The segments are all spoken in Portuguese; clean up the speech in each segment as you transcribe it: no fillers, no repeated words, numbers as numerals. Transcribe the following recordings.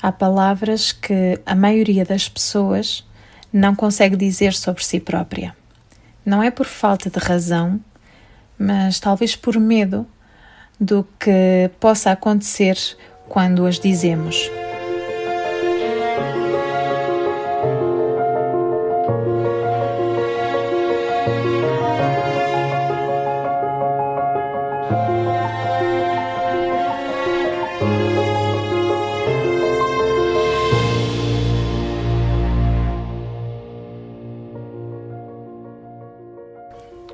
Há palavras que a maioria das pessoas não consegue dizer sobre si própria. Não é por falta de razão, mas talvez por medo do que possa acontecer quando as dizemos.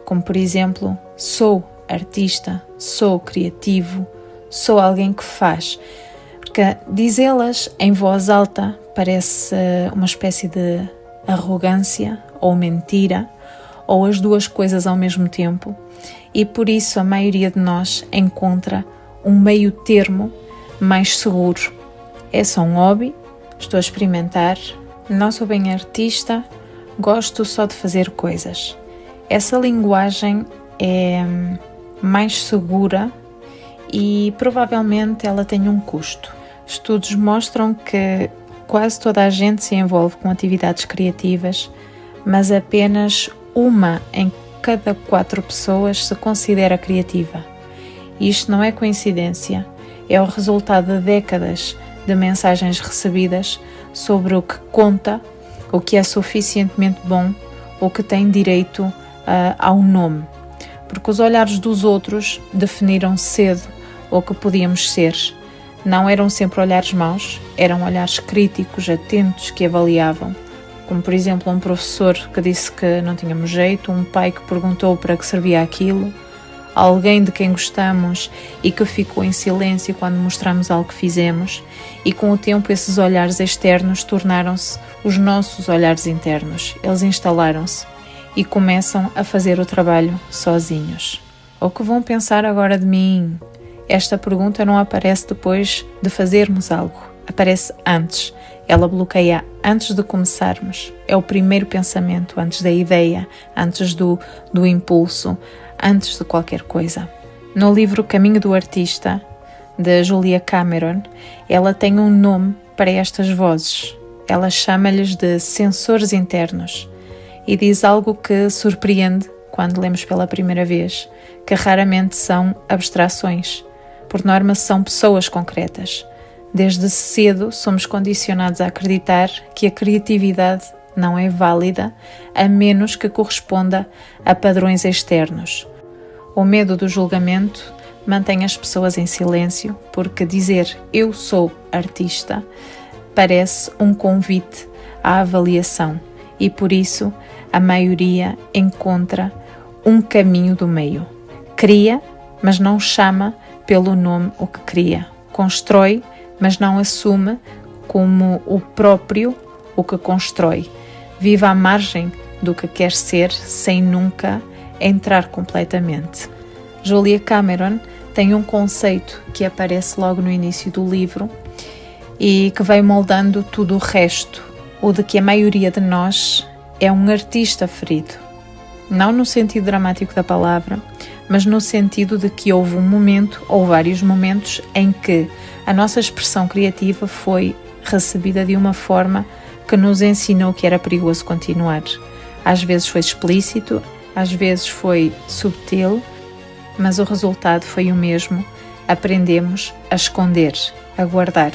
Como, por exemplo, sou artista, sou criativo, sou alguém que faz. Porque dizê-las em voz alta parece uma espécie de arrogância ou mentira, ou as duas coisas ao mesmo tempo, e por isso a maioria de nós encontra um meio termo mais seguro. É só um hobby, estou a experimentar, não sou bem artista, gosto só de fazer coisas. Essa linguagem é mais segura e provavelmente ela tem um custo. Estudos mostram que quase toda a gente se envolve com atividades criativas, mas apenas uma em cada 4 pessoas se considera criativa. E isto não é coincidência, é o resultado de décadas de mensagens recebidas sobre o que conta, o que é suficientemente bom, o que tem direito ao nome, porque os olhares dos outros definiram cedo o que podíamos ser. Não eram sempre olhares maus, eram olhares críticos, atentos, que avaliavam, como por exemplo um professor que disse que não tínhamos jeito, um pai que perguntou para que servia aquilo, alguém de quem gostamos e que ficou em silêncio quando mostramos algo que fizemos, e com o tempo esses olhares externos tornaram-se os nossos olhares internos, eles instalaram-se e começam a fazer o trabalho sozinhos. O que vão pensar agora de mim? Esta pergunta não aparece depois de fazermos algo, aparece antes. Ela bloqueia antes de começarmos. É o primeiro pensamento, antes da ideia, antes do impulso, antes de qualquer coisa. No livro Caminho do Artista, de Julia Cameron, ela tem um nome para estas vozes. Ela chama-lhes de sensores internos. E diz algo que surpreende quando lemos pela primeira vez, que raramente são abstrações. Por norma são pessoas concretas. Desde cedo somos condicionados a acreditar que a criatividade não é válida a menos que corresponda a padrões externos. O medo do julgamento mantém as pessoas em silêncio, porque dizer eu sou artista parece um convite à avaliação. E por isso a maioria encontra um caminho do meio. Cria, mas não chama pelo nome o que cria. Constrói, mas não assume como o próprio o que constrói. Vive à margem do que quer ser sem nunca entrar completamente. Julia Cameron tem um conceito que aparece logo no início do livro e que vai moldando tudo o resto. O de que a maioria de nós é um artista ferido. Não no sentido dramático da palavra, mas no sentido de que houve um momento ou vários momentos em que a nossa expressão criativa foi recebida de uma forma que nos ensinou que era perigoso continuar. Às vezes foi explícito, às vezes foi subtil, mas o resultado foi o mesmo. Aprendemos a esconder, a guardar,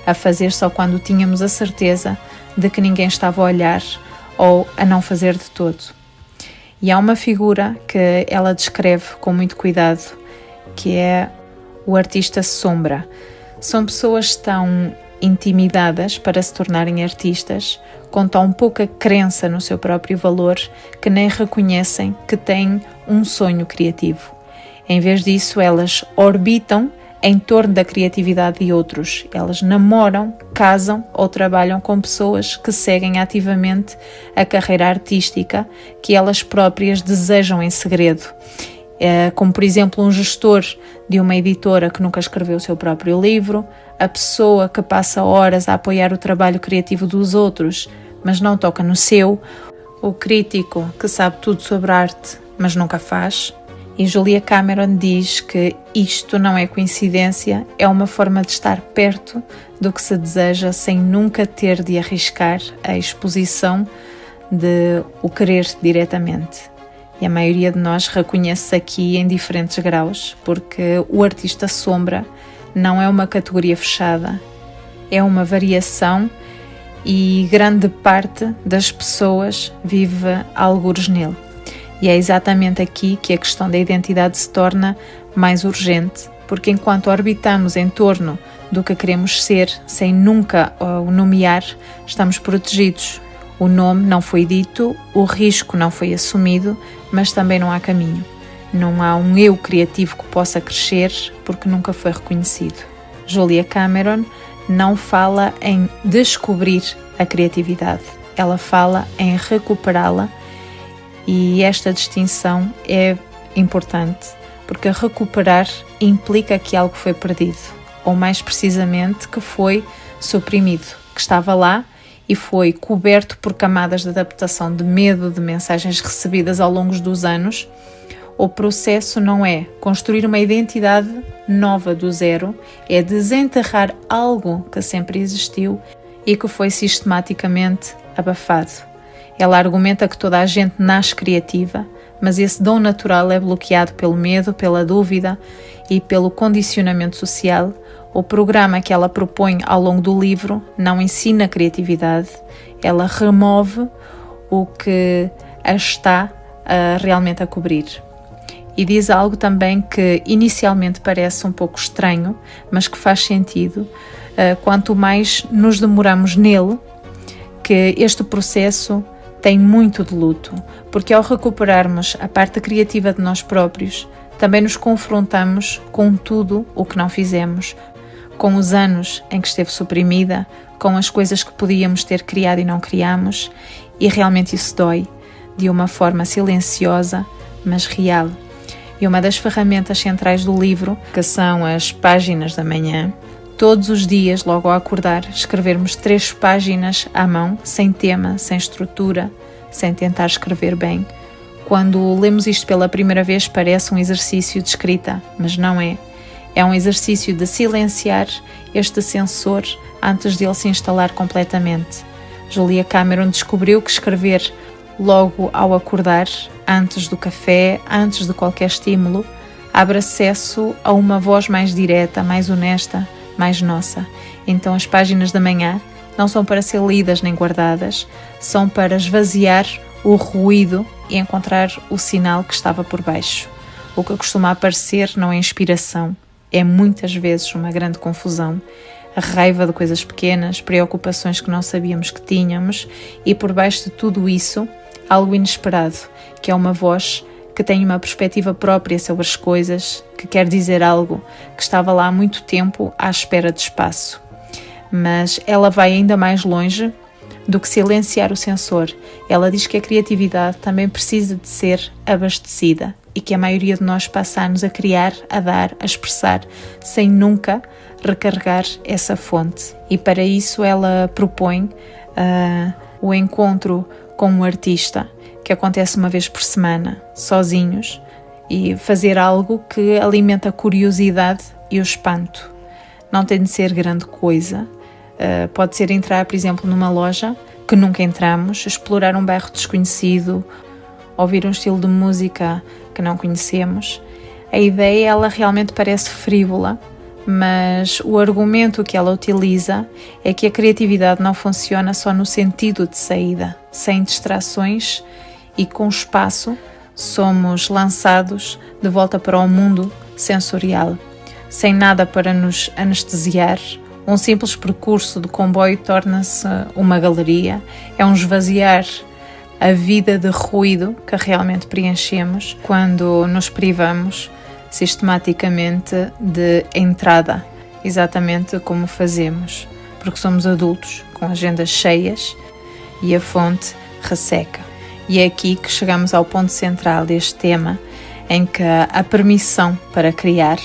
a fazer só quando tínhamos a certeza de que ninguém estava a olhar ou a não fazer de todo. E há uma figura que ela descreve com muito cuidado, que é o artista sombra. São pessoas tão intimidadas para se tornarem artistas, com tão pouca crença no seu próprio valor, que nem reconhecem que têm um sonho criativo. Em vez disso, elas orbitam em torno da criatividade de outros. Elas namoram, casam ou trabalham com pessoas que seguem ativamente a carreira artística que elas próprias desejam em segredo. Como, por exemplo, um gestor de uma editora que nunca escreveu o seu próprio livro, a pessoa que passa horas a apoiar o trabalho criativo dos outros, mas não toca no seu, o crítico que sabe tudo sobre arte, mas nunca faz, E Julia Cameron diz que isto não é coincidência, é uma forma de estar perto do que se deseja sem nunca ter de arriscar a exposição de o querer diretamente. E a maioria de nós reconhece aqui em diferentes graus, porque o artista sombra não é uma categoria fechada, é uma variação e grande parte das pessoas vive algures nele. E é exatamente aqui que a questão da identidade se torna mais urgente, porque enquanto orbitamos em torno do que queremos ser, sem nunca o nomear, estamos protegidos. O nome não foi dito, o risco não foi assumido, mas também não há caminho. Não há um eu criativo que possa crescer porque nunca foi reconhecido. Julia Cameron não fala em descobrir a criatividade, ela fala em recuperá-la, e esta distinção é importante porque recuperar implica que algo foi perdido, ou mais precisamente que foi suprimido, que estava lá e foi coberto por camadas de adaptação de medo, de mensagens recebidas ao longo dos anos. O processo não é construir uma identidade nova do zero, é desenterrar algo que sempre existiu e que foi sistematicamente abafado. Ela argumenta que toda a gente nasce criativa, mas esse dom natural é bloqueado pelo medo, pela dúvida e pelo condicionamento social. O programa que ela propõe ao longo do livro não ensina criatividade, ela remove o que a está realmente a cobrir. E diz algo também que inicialmente parece um pouco estranho, mas que faz sentido. Quanto mais nos demoramos nele, que este processo tem muito de luto, porque ao recuperarmos a parte criativa de nós próprios, também nos confrontamos com tudo o que não fizemos, com os anos em que esteve suprimida, com as coisas que podíamos ter criado e não criamos, e realmente isso dói, de uma forma silenciosa, mas real. E uma das ferramentas centrais do livro, que são as páginas da manhã, todos os dias, logo ao acordar, escrevermos 3 páginas à mão, sem tema, sem estrutura, sem tentar escrever bem. Quando lemos isto pela primeira vez parece um exercício de escrita, mas não é. É um exercício de silenciar este sensor antes de ele se instalar completamente. Julia Cameron descobriu que escrever logo ao acordar, antes do café, antes de qualquer estímulo, abre acesso a uma voz mais direta, mais honesta, mais nossa. Então as páginas da manhã não são para ser lidas nem guardadas, são para esvaziar o ruído e encontrar o sinal que estava por baixo. O que costuma aparecer não é inspiração, é muitas vezes uma grande confusão, a raiva de coisas pequenas, preocupações que não sabíamos que tínhamos e por baixo de tudo isso, algo inesperado, que é uma voz que tem uma perspectiva própria sobre as coisas, que quer dizer algo que estava lá há muito tempo à espera de espaço. Mas ela vai ainda mais longe do que silenciar o sensor. Ela diz que a criatividade também precisa de ser abastecida e que a maioria de nós passa anos a criar, a dar, a expressar, sem nunca recarregar essa fonte. E para isso ela propõe o encontro com um artista, que acontece uma vez por semana, sozinhos, e fazer algo que alimenta a curiosidade e o espanto. Não tem de ser grande coisa. Pode ser entrar, por exemplo, numa loja que nunca entramos, explorar um bairro desconhecido, ouvir um estilo de música que não conhecemos. A ideia, ela realmente parece frívola, mas o argumento que ela utiliza é que a criatividade não funciona só no sentido de saída. Sem distrações e com espaço, somos lançados de volta para o mundo sensorial. Sem nada para nos anestesiar, um simples percurso de comboio torna-se uma galeria, é um esvaziar a vida de ruído que realmente preenchemos quando nos privamos sistematicamente de entrada, exatamente como fazemos, porque somos adultos com agendas cheias e a fonte resseca. E é aqui que chegamos ao ponto central deste tema, em que a permissão para criar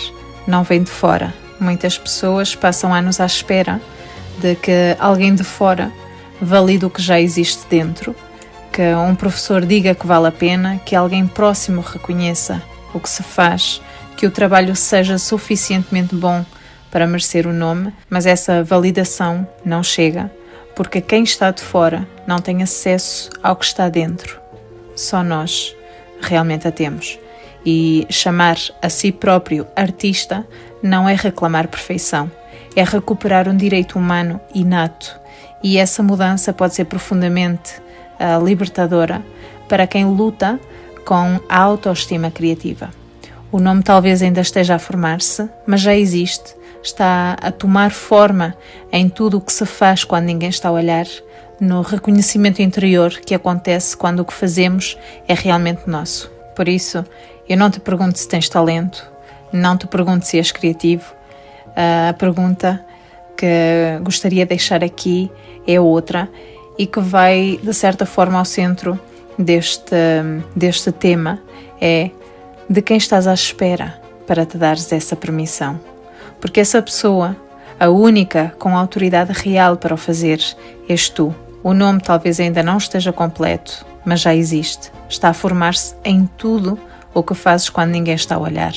não vem de fora. Muitas pessoas passam anos à espera de que alguém de fora valide o que já existe dentro, que um professor diga que vale a pena, que alguém próximo reconheça o que se faz, que o trabalho seja suficientemente bom para merecer o nome, mas essa validação não chega, porque quem está de fora não tem acesso ao que está dentro. Só nós realmente a temos. E chamar a si próprio artista não é reclamar perfeição, é recuperar um direito humano inato, e essa mudança pode ser profundamente libertadora para quem luta com a autoestima criativa. O nome talvez ainda esteja a formar-se, mas já existe, está a tomar forma em tudo o que se faz quando ninguém está a olhar, no reconhecimento interior que acontece quando o que fazemos é realmente nosso. Por isso, eu não te pergunto se tens talento, não te pergunto se és criativo. A pergunta que gostaria de deixar aqui é outra e que vai, de certa forma, ao centro deste tema, é: de quem estás à espera para te dares essa permissão? Porque essa pessoa, a única com autoridade real para o fazer, és tu. O nome talvez ainda não esteja completo, mas já existe. Está a formar-se em tudo o que fazes quando ninguém está a olhar,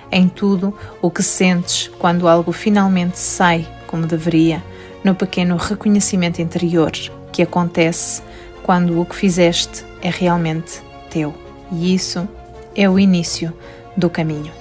em tudo o que sentes quando algo finalmente sai como deveria, no pequeno reconhecimento interior que acontece quando o que fizeste é realmente teu. E isso é o início do caminho.